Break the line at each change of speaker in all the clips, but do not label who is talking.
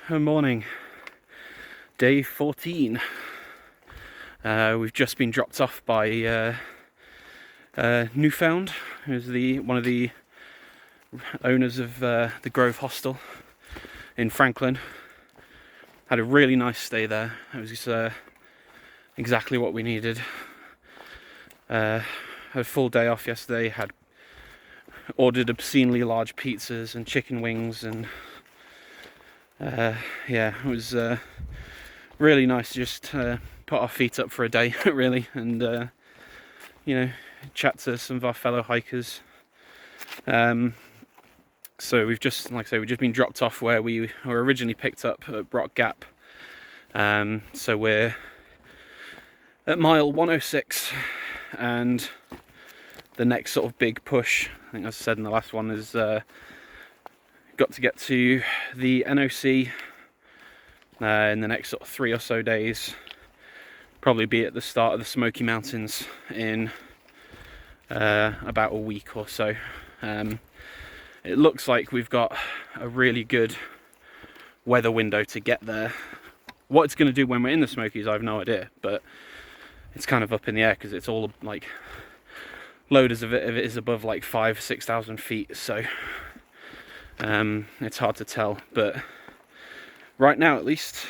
Good morning. Day 14. We've just been dropped off by Newfound, who's one of the owners of the Grove Hostel in Franklin. Had a really nice stay there. It was exactly what we needed. Had a full day off yesterday. Had ordered obscenely large pizzas and chicken wings, and yeah, it was really nice to just put our feet up for a day, really, and you know, chat to some of our fellow hikers. So we've just, like I say, we've just been dropped off where we were originally picked up at Brock Gap. So we're at mile 106, and the next sort of big push, I think as I said in the last one, is got to get to the NOC in the next sort of 3 or so days. Probably be at the start of the Smoky Mountains in about a week or so. It looks like we've got a really good weather window to get there. What it's going to do when we're in the Smokies, I have no idea, but it's kind of up in the air because it's all like loads of it is above like 5,000–6,000 feet, so it's hard to tell. But right now, at least,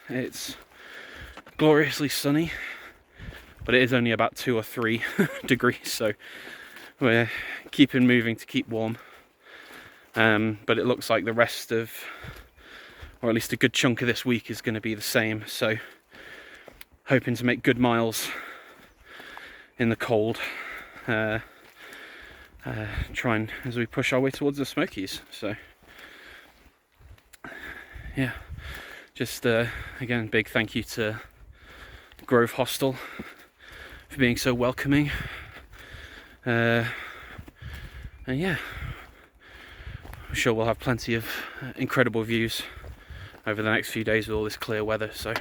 it's gloriously sunny, but it is only about 2 or 3 degrees, so we're keeping moving to keep warm. But it looks like the rest of, or at least a good chunk of this week, is going to be the same, so hoping to make good miles in the cold, trying as we push our way towards the Smokies. So yeah, just again, big thank you to Grove Hostel for being so welcoming, and yeah, I'm sure we'll have plenty of incredible views over the next few days with all this clear weather, so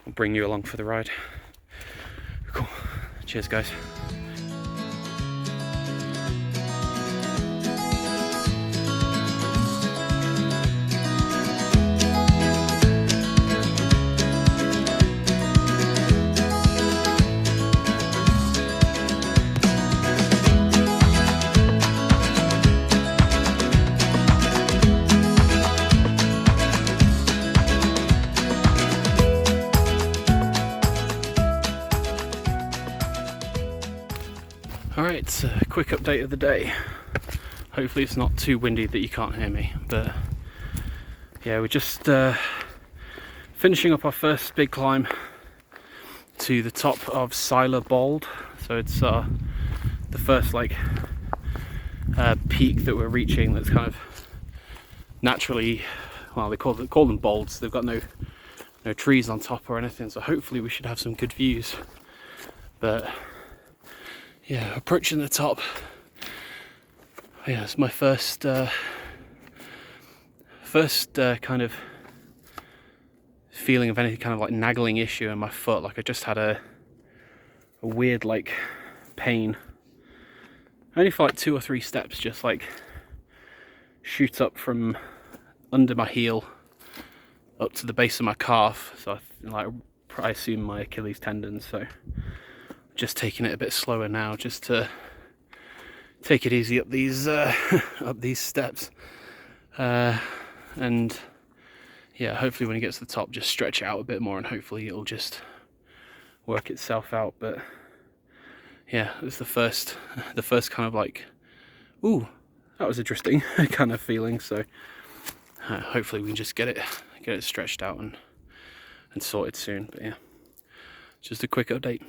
I'll bring you along for the ride. Cool. Cheers, guys. Alright, quick update of the day. Hopefully it's not too windy that you can't hear me, but yeah, we're just finishing up our first big climb to the top of Seiler Bald. So it's the first like peak that we're reaching that's kind of naturally, well, they call them balds. They've got no trees on top or anything, so hopefully we should have some good views. But yeah, approaching the top. Yeah, it's my first kind of feeling of any kind of like nagging issue in my foot. Like I just had a weird like pain. Only for like 2 or 3 steps, just like shoot up from under my heel up to the base of my calf. So I assume my Achilles tendon. So just taking it a bit slower now, just to take it easy up these up these steps, and yeah, hopefully when it gets to the top, just stretch it out a bit more, and hopefully it'll just work itself out. But yeah, it was the first kind of like, ooh, that was interesting kind of feeling. So hopefully we can just get it stretched out and sorted soon. But yeah, just a quick update.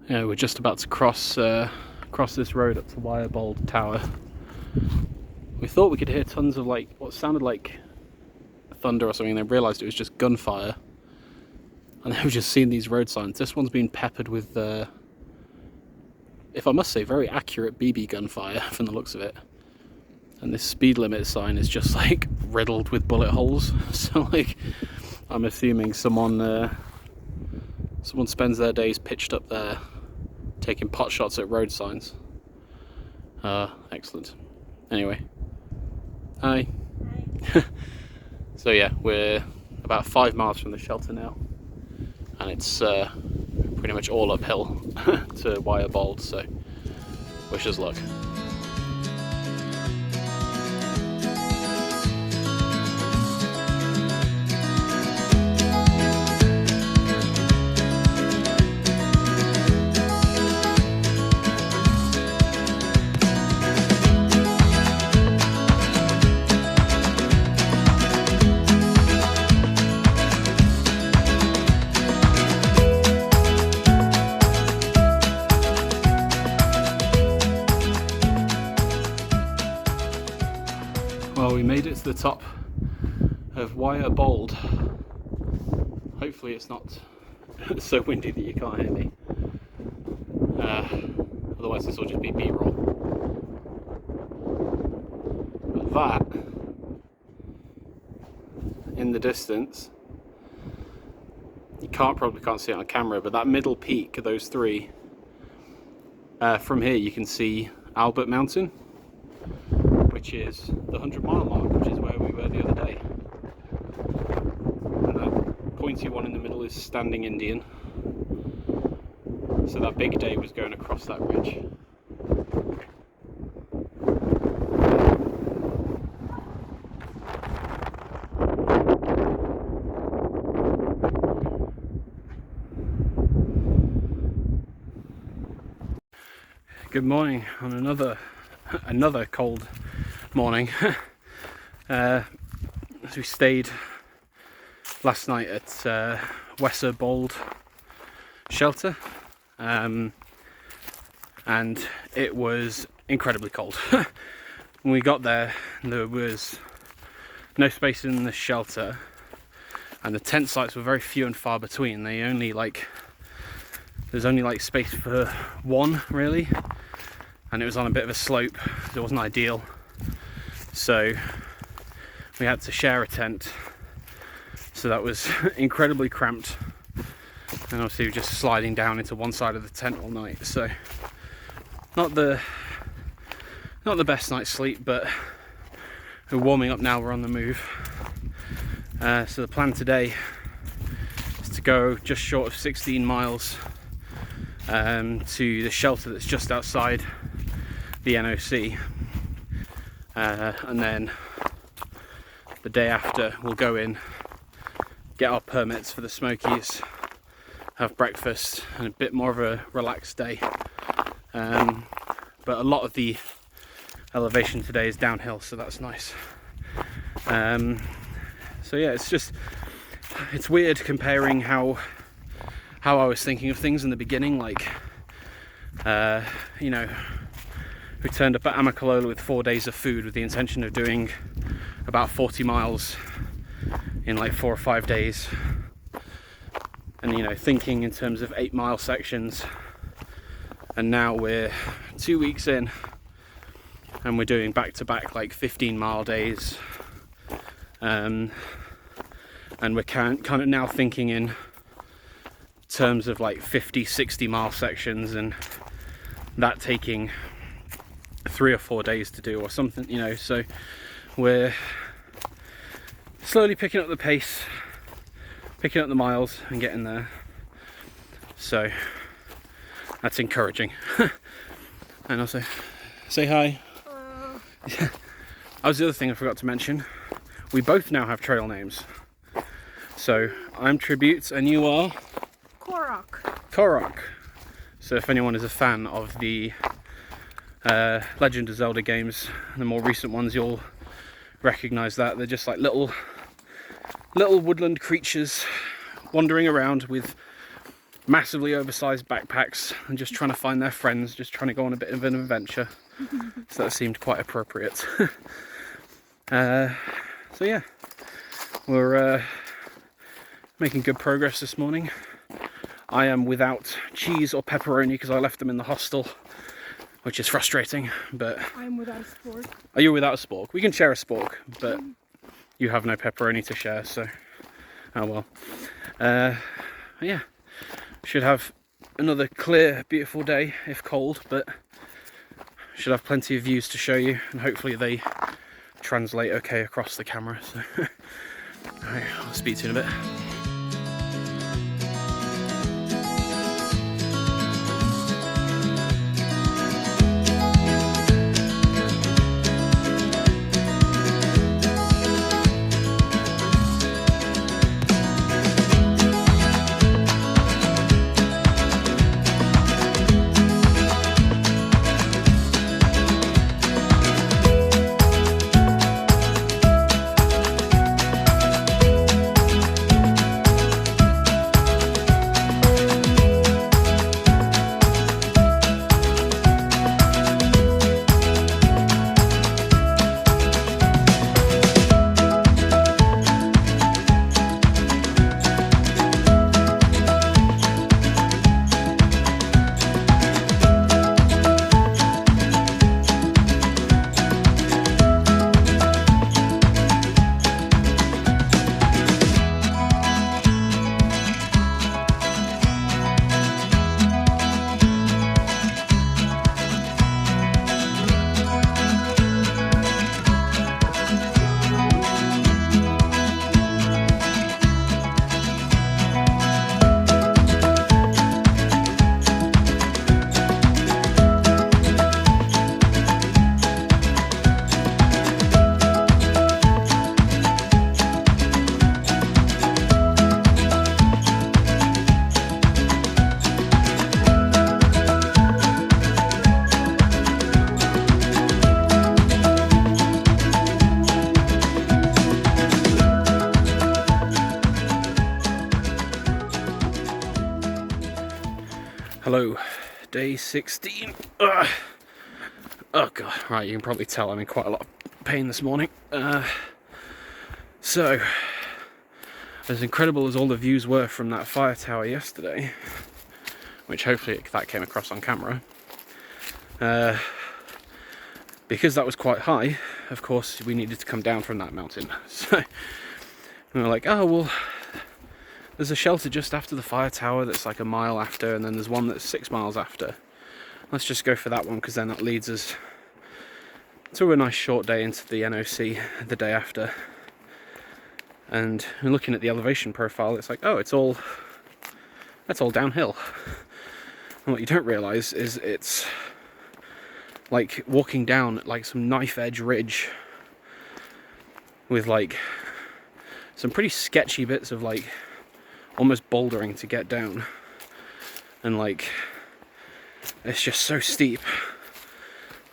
Yeah, we're just about to cross this road up to Wirebold Tower. We thought we could hear tons of like what sounded like thunder or something, and then realised it was just gunfire. And then we've just seen these road signs. This one's been peppered with, if I must say, very accurate BB gunfire from the looks of it. And this speed limit sign is just like riddled with bullet holes. So like, I'm assuming someone spends their days pitched up there taking pot shots at road signs. Excellent. Anyway, hi. So yeah, we're about 5 miles from the shelter now, and it's pretty much all uphill to Wire Bold, so wish us luck. Well, we made it to the top of Wire Bold. Hopefully it's not so windy that you can't hear me. Otherwise this will just be B-roll. But that, in the distance, you probably can't see it on camera, but that middle peak of those three, from here you can see Albert Mountain, which is the 100-mile mark, which is where we were the other day. And that pointy one in the middle is Standing Indian. So that big day was going across that ridge. Good morning on another cold morning. As we stayed last night at Wesser Bold shelter, and it was incredibly cold. When we got there was no space in the shelter, and the tent sites were very few and far between. There's only like space for one really, and it was on a bit of a slope, so it wasn't ideal. So we had to share a tent, so that was incredibly cramped, and obviously we're just sliding down into one side of the tent all night. So not the best night's sleep, but we're warming up now, we're on the move. So the plan today is to go just short of 16 miles to the shelter that's just outside the NOC, and then the day after we'll go in, get our permits for the Smokies, have breakfast, and a bit more of a relaxed day. But a lot of the elevation today is downhill, so that's nice. So yeah, it's weird comparing how I was thinking of things in the beginning. Like, you know, we turned up at Amicalola with 4 days of food with the intention of doing about 40 miles in like 4 or 5 days, and you know, thinking in terms of 8-mile sections. And now we're 2 weeks in and we're doing back-to-back like 15-mile days, and we're kind of now thinking in terms of like 50-60 mile sections, and that taking 3 or 4 days to do or something, you know. So we're slowly picking up the pace, picking up the miles and getting there, so that's encouraging. And also say hi. That was the other thing I forgot to mention. We both now have trail names. So I'm Tribute and you are? Korok. So if anyone is a fan of the Legend of Zelda games, the more recent ones, you'll recognise that. They're just like little woodland creatures wandering around with massively oversized backpacks and just trying to find their friends, just trying to go on a bit of an adventure. So that seemed quite appropriate. So yeah, we're making good progress this morning. I am without cheese or pepperoni because I left them in the hostel, which is frustrating, but...
I'm without a spork.
Are you without a spork? We can share a spork, but you have no pepperoni to share, so... Oh well. Yeah, should have another clear, beautiful day, if cold, but should have plenty of views to show you, and hopefully they translate okay across the camera. So Alright, I'll speak to you in a bit. Hello, day 16. Ugh. Oh god, right, you can probably tell I'm in quite a lot of pain this morning. So, as incredible as all the views were from that fire tower yesterday, which hopefully that came across on camera, because that was quite high, of course we needed to come down from that mountain. So we were like, oh well, there's a shelter just after the fire tower that's like a mile after, and then there's one that's 6 miles after. Let's just go for that one, because then that leads us to a nice short day into the NOC the day after. And looking at the elevation profile, it's like, oh, that's all downhill. And what you don't realise is it's like walking down like some knife edge ridge with like some pretty sketchy bits of like almost bouldering to get down, and like it's just so steep.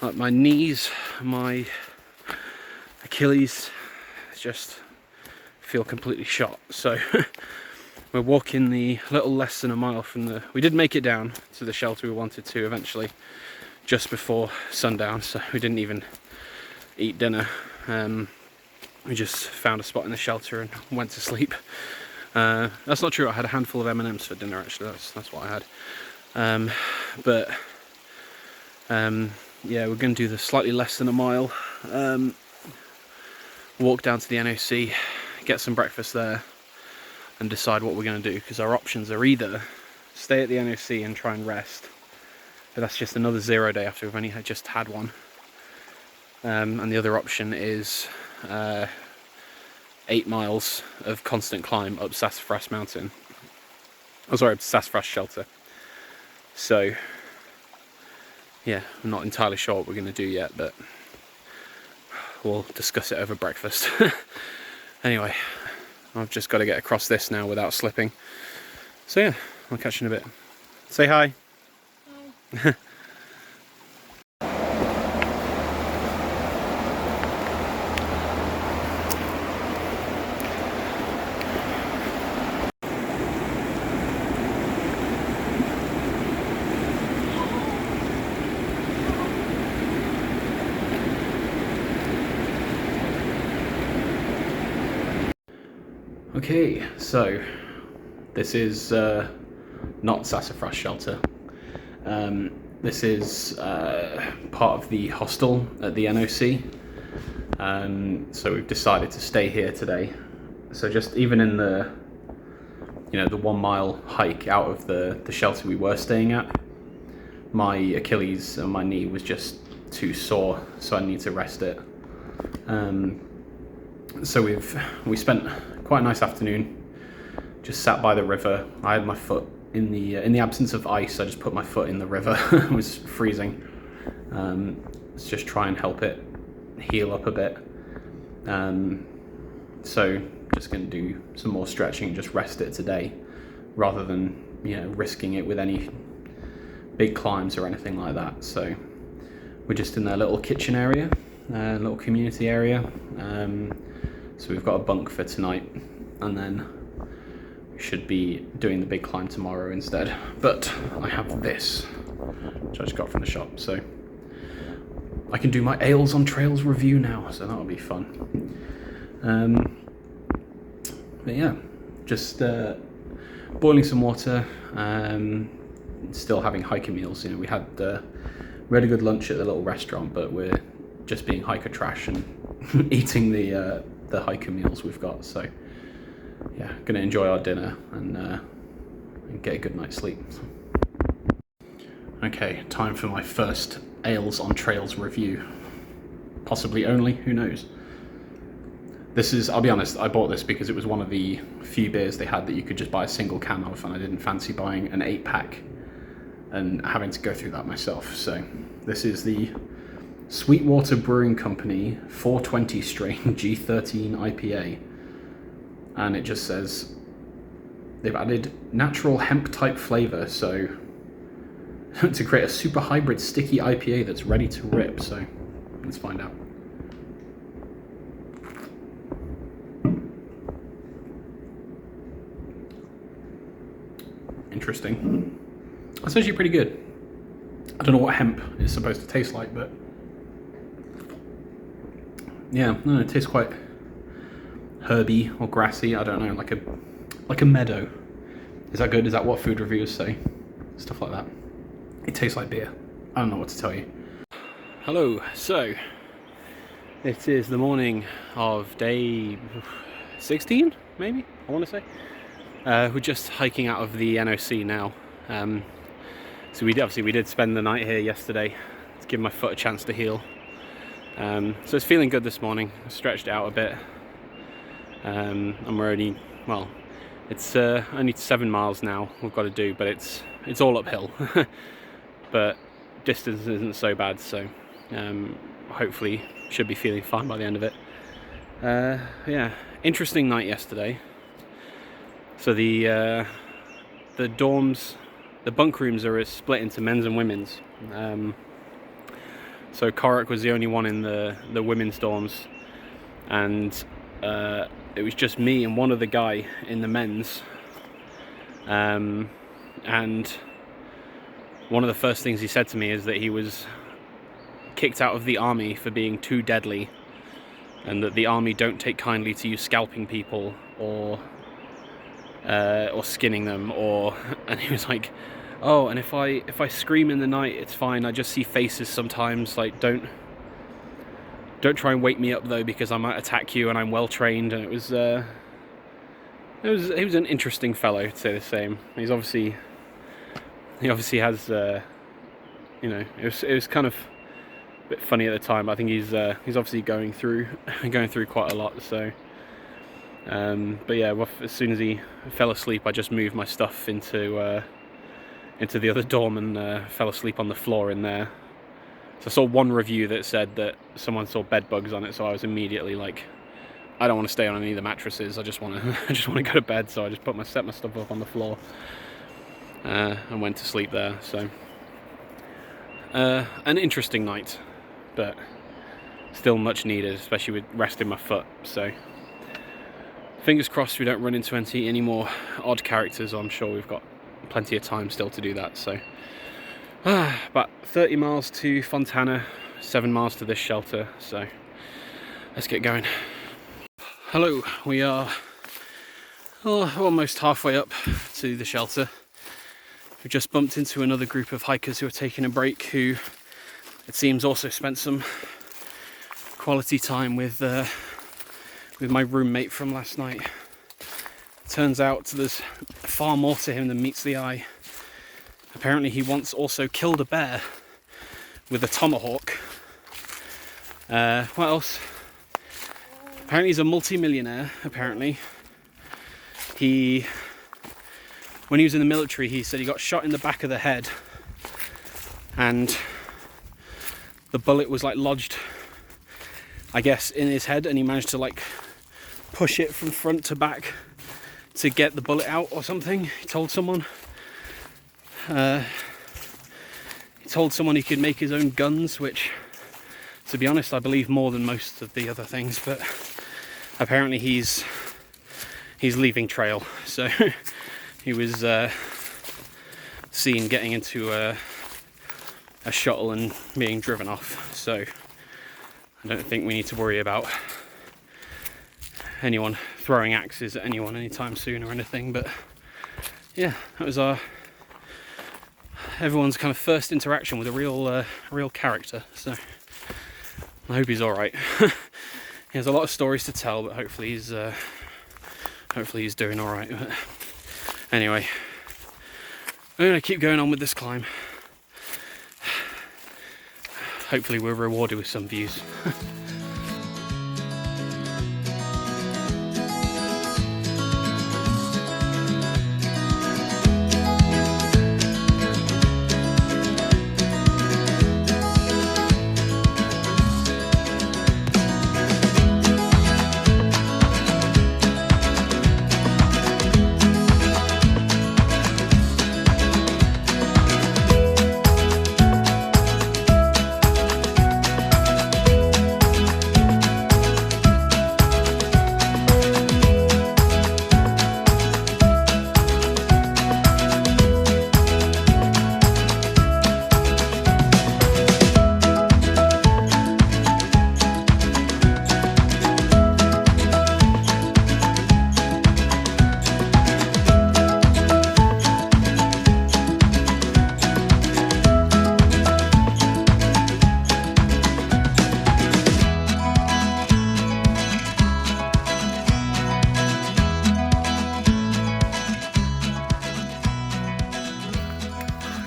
Like my knees, my Achilles just feel completely shot. So we're walking the little less than a mile from the, we did make it down to the shelter we wanted to eventually just before sundown, so we didn't even eat dinner. We just found a spot in the shelter and went to sleep. That's not true, I had a handful of M&Ms for dinner actually, that's what I had. Yeah, we're going to do the slightly less than a mile, walk down to the NOC, get some breakfast there, and decide what we're going to do, because our options are either stay at the NOC and try and rest, but that's just another 0 day after we've only just had one, and the other option is 8 miles of constant climb up Sassafras Mountain. Oh, sorry, Sassafras Shelter. So, yeah, I'm not entirely sure what we're going to do yet, but we'll discuss it over breakfast. Anyway, I've just got to get across this now without slipping. So yeah, I'll catch you in a bit. Say hi. Hi. Okay, so this is not Sassafras Shelter. This is part of the hostel at the NOC. So we've decided to stay here today. So just even in the, the 1 mile hike out of the shelter we were staying at, my Achilles and my knee was just too sore, so I need to rest it. So we spent quite a nice afternoon. Just sat by the river. I had my foot in the absence of ice. I just put my foot in the river. It was freezing. Let's just try and help it heal up a bit. So just going to do some more stretching and just rest it today, rather than risking it with any big climbs or anything like that. So we're just in their little kitchen area, little community area. So we've got a bunk for tonight, and then we should be doing the big climb tomorrow instead. But I have this, which I just got from the shop, so I can do my Ales on Trails review now, so that'll be fun. But yeah, just boiling some water, still having hiker meals. We had a good lunch at the little restaurant, but we're just being hiker trash and eating the hiker meals we've got. So yeah, gonna enjoy our dinner and get a good night's sleep. Okay, time for my first Ales on Trails review. Possibly only, who knows? This is, I'll be honest, I bought this because it was one of the few beers they had that you could just buy a single can of, and I didn't fancy buying an 8-pack and having to go through that myself. So this is the Sweetwater Brewing Company 420 strain G13 IPA, and it just says they've added natural hemp type flavor, so to create a super hybrid sticky IPA that's ready to rip. So let's find out. Interesting. That's actually pretty good. I don't know what hemp is supposed to taste like, but yeah, no, it tastes quite herby or grassy. I don't know, like a meadow. Is that good? Is that what food reviewers say? Stuff like that. It tastes like beer. I don't know what to tell you. Hello. So it is the morning of day 16, maybe, I want to say. We're just hiking out of the NOC now. So we did spend the night here yesterday to give my foot a chance to heal. So it's feeling good this morning. I stretched it out a bit. And we're only, well, it's only 7 miles now we've got to do, but it's all uphill. But distance isn't so bad, so hopefully should be feeling fine by the end of it. Yeah, interesting night yesterday. So the dorms, the bunk rooms are split into men's and women's. So Korak was the only one in the women's dorms, and it was just me and one other guy in the men's. And one of the first things he said to me is that he was kicked out of the army for being too deadly, and that the army don't take kindly to you scalping people or skinning them, and he was like, oh, and if I scream in the night, it's fine. I just see faces sometimes. Like, don't try and wake me up though, because I might attack you, and I'm well trained. And he was an interesting fellow, to say the same. He obviously has it was kind of a bit funny at the time. But I think he's obviously going through quite a lot. So. But yeah, as soon as he fell asleep, I just moved my stuff into the other dorm and fell asleep on the floor in there. So I saw one review that said that someone saw bed bugs on it, so I was immediately like, I don't want to stay on any of the mattresses. I just want to go to bed. So I just set my stuff up on the floor and went to sleep there. So an interesting night, but still much needed, especially with resting my foot. So. Fingers crossed we don't run into any more odd characters. I'm sure we've got plenty of time still to do that. So, about 30 miles to Fontana, 7 miles to this shelter. So, let's get going. Hello, we are almost halfway up to the shelter. We've just bumped into another group of hikers who are taking a break, who it seems also spent some quality time with my roommate from last night. Turns out there's far more to him than meets the eye. Apparently he once also killed a bear with a tomahawk. What else? Apparently he's a multi-millionaire, apparently. When he was in the military, he said he got shot in the back of the head and the bullet was like lodged, I guess, in his head, and he managed to like push it from front to back to get the bullet out or something. He told someone. He told someone he could make his own guns, which, to be honest, I believe more than most of the other things, but apparently he's leaving trail. So he was seen getting into a shuttle and being driven off. So I don't think we need to worry about anyone throwing axes at anyone anytime soon or anything. But yeah, that was everyone's kind of first interaction with a real character. So I hope he's all right. He has a lot of stories to tell, but hopefully he's doing all right. But anyway, I'm gonna keep going on with this climb. Hopefully we're rewarded with some views.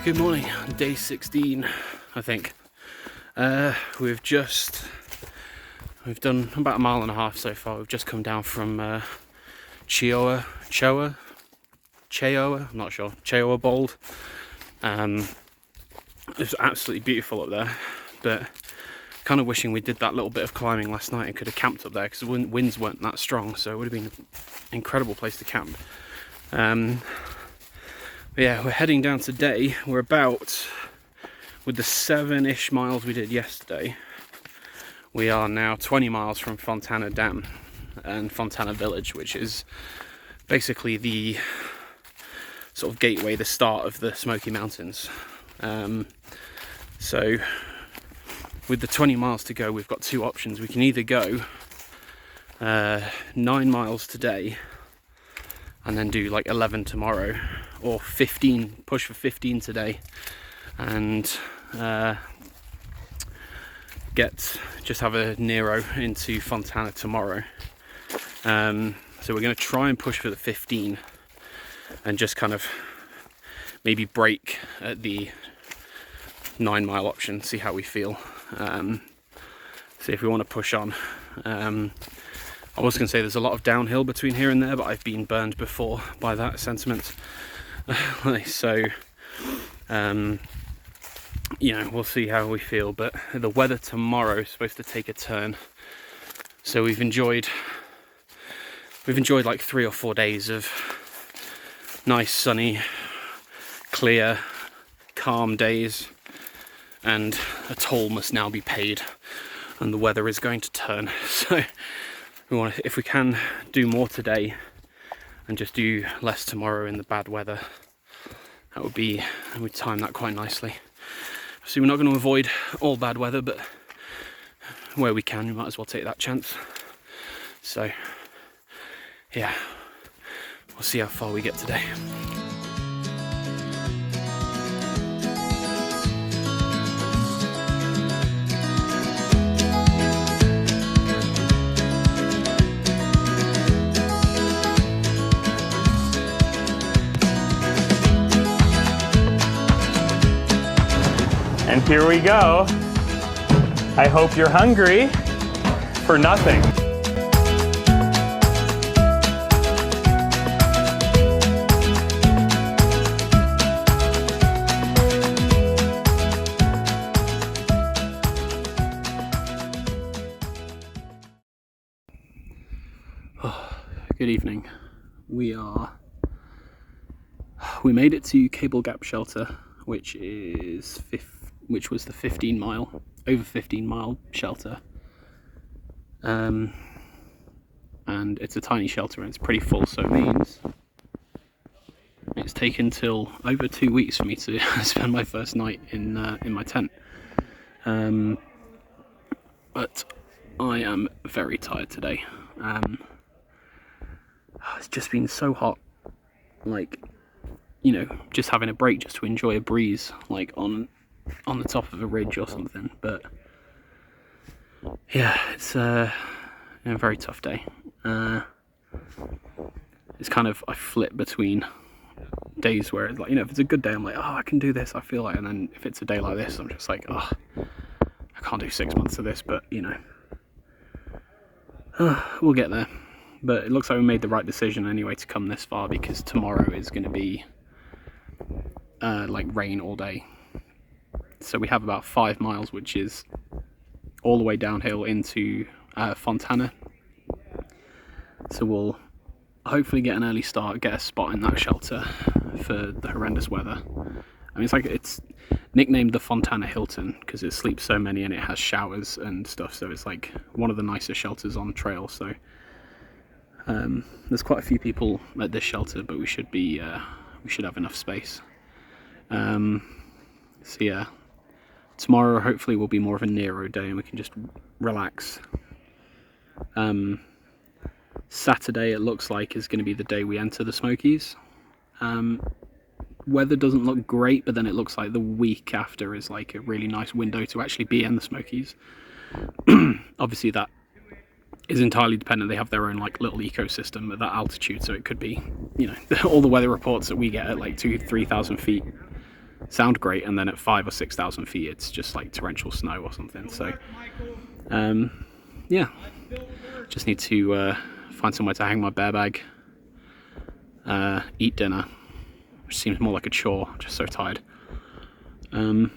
Good morning, day 16, I think. We've done about a mile and a half so far. We've just come down from Cheoah, I'm not sure, Cheoah Bold. It's absolutely beautiful up there, but kind of wishing we did that little bit of climbing last night and could have camped up there, because the winds weren't that strong, so it would have been an incredible place to camp. But yeah, we're heading down today. We're about, with the 7-ish miles we did yesterday, we are now 20 miles from Fontana Dam and Fontana Village, which is basically the sort of gateway, the start of the Smoky Mountains. So with the 20 miles to go, we've got two options. We can either go 9 miles today and then do like 11 tomorrow, or 15, push for 15 today, and just have a Nero into Fontana tomorrow. So we're going to try and push for the 15 and just kind of maybe break at the 9 mile option, see how we feel, see if we want to push on. I was going to say there's a lot of downhill between here and there, but I've been burned before by that sentiment. So, you know, we'll see how we feel. But the weather tomorrow is supposed to take a turn. So we've enjoyed like 3 or 4 days of nice, sunny, clear, calm days, and a toll must now be paid, and the weather is going to turn. So we want to, if we can, do more today and just do less tomorrow in the bad weather. That would time that quite nicely. So we're not going to avoid all bad weather, but where we can, we might as well take that chance. So yeah, we'll see how far we get today.
And here we go. I hope you're hungry for nothing.
Good evening. We made it to Cable Gap Shelter, which was the over 15 mile shelter. And it's a tiny shelter and it's pretty full, so it means it's taken till over 2 weeks for me to spend my first night in my tent. But I am very tired today. It's just been so hot, like, you know, just having a break just to enjoy a breeze, like on the top of a ridge or something. But yeah, it's a very tough day. It's kind of, I flip between days where it's like, you know, if it's a good day, I'm like, oh, I can do this, I feel like, and then if it's a day like this, I'm just like, oh, I can't do 6 months of this, but you know, we'll get there. But it looks like we made the right decision anyway to come this far, because tomorrow is going to be like rain all day. So we have about 5 miles, which is all the way downhill into Fontana. So we'll hopefully get an early start, get a spot in that shelter for the horrendous weather. I mean, it's nicknamed the Fontana Hilton because it sleeps so many and it has showers and stuff. So it's like one of the nicer shelters on trail. So there's quite a few people at this shelter, but we should have enough space. So yeah, tomorrow hopefully will be more of a Nero day and we can just relax. Saturday it looks like is going to be the day we enter the Smokies. Weather doesn't look great, but then it looks like the week after is like a really nice window to actually be in the Smokies. Obviously that is entirely dependent. They have their own like little ecosystem at that altitude, so it could be, you know, all the weather reports that we get at like 2,000-3,000 feet sound great, and then at 5,000 or 6,000 feet it's just like torrential snow or something. So yeah, just need to find somewhere to hang my bear bag, eat dinner, which seems more like a chore, just so tired, and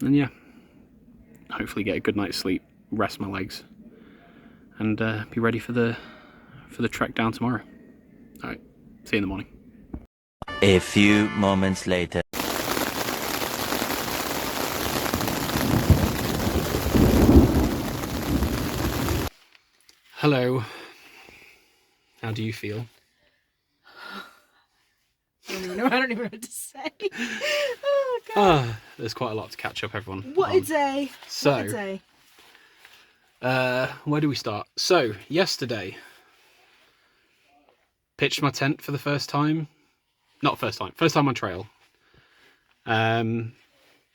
yeah, hopefully get a good night's sleep, rest my legs, and be ready for the trek down tomorrow. Alright, see you in the morning.
A few moments later.
Hello. How do you feel?
I don't even know what to say. Oh god.
There's quite a lot to catch up, everyone.
What a day.
So,
what a day.
Where do we start? So, yesterday, pitched my tent for the first time. Not first time on trail.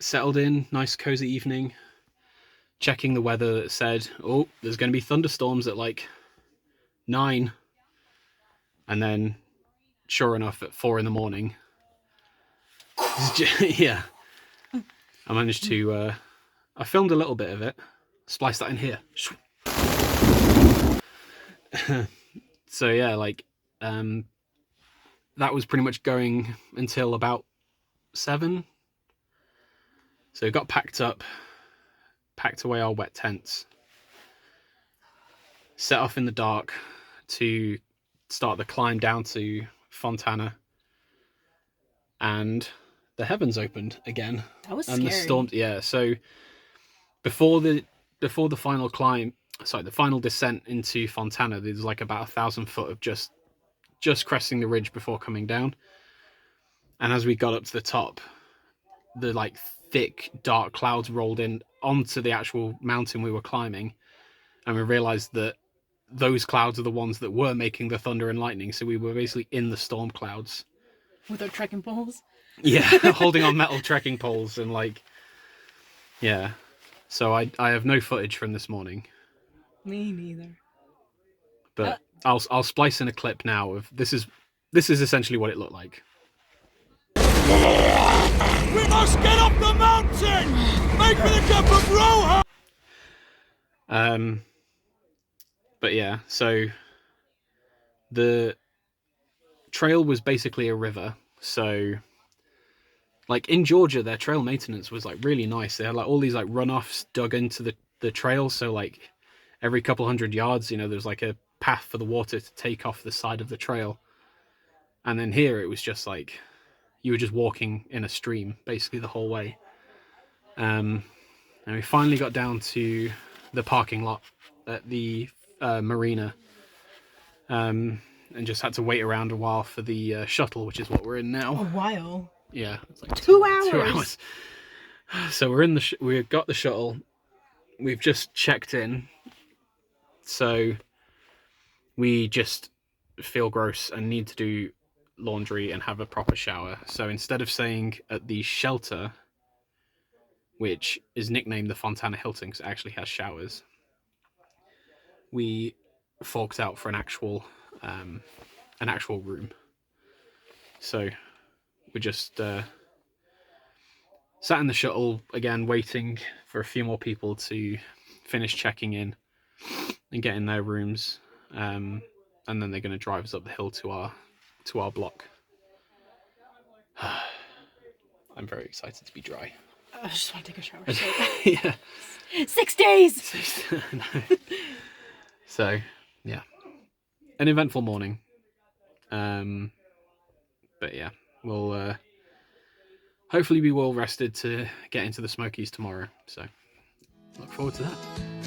Settled in, nice cozy evening. Checking the weather that said, oh, there's going to be thunderstorms at like 9. And then, sure enough, at 4 in the morning, yeah, I managed to, I filmed a little bit of it, spliced that in here. So yeah, like, that was pretty much going until about 7. So we got packed up, packed away our wet tents, set off in the dark to start the climb down to Fontana, and the heavens opened again.
That was
and
scary.
The storms, yeah. So before the final climb, the final descent into Fontana, there's like about 1,000 foot of just cresting the ridge before coming down. And as we got up to the top, the like thick dark clouds rolled in onto the actual mountain we were climbing, and we realized that those clouds are the ones that were making the thunder and lightning. So we were basically in the storm clouds
with our trekking poles.
Yeah, holding on metal trekking poles and like, yeah. So I have no footage from this morning.
Me neither.
But I'll splice in a clip now of this is essentially what it looked like.
We must get up the mountain! Make for the cup of Roha!
But yeah, so the trail was basically a river. So like in Georgia, their trail maintenance was like really nice. They had like all these like runoffs dug into the trail. So like every couple hundred yards, you know, there's like a path for the water to take off the side of the trail. And then here it was just like you were just walking in a stream basically the whole way. And we finally got down to the parking lot at the marina, and just had to wait around a while for the shuttle, which is what we're in now.
A while.
Yeah, it's like
2 hours.
2 hours. So we're in the we got the shuttle. We've just checked in. So we just feel gross and need to do laundry and have a proper shower. So instead of staying at the shelter, which is nicknamed the Fontana Hilton because it actually has showers, we forked out for an actual room. So we just sat in the shuttle again, waiting for a few more people to finish checking in and get in their rooms, and then they're going to drive us up the hill to our block. I'm very excited to be dry.
I just want to take a shower.
Yeah.
6 days.
No. So yeah, an eventful morning. But yeah, we'll hopefully be well rested to get into the Smokies tomorrow. So look forward to that.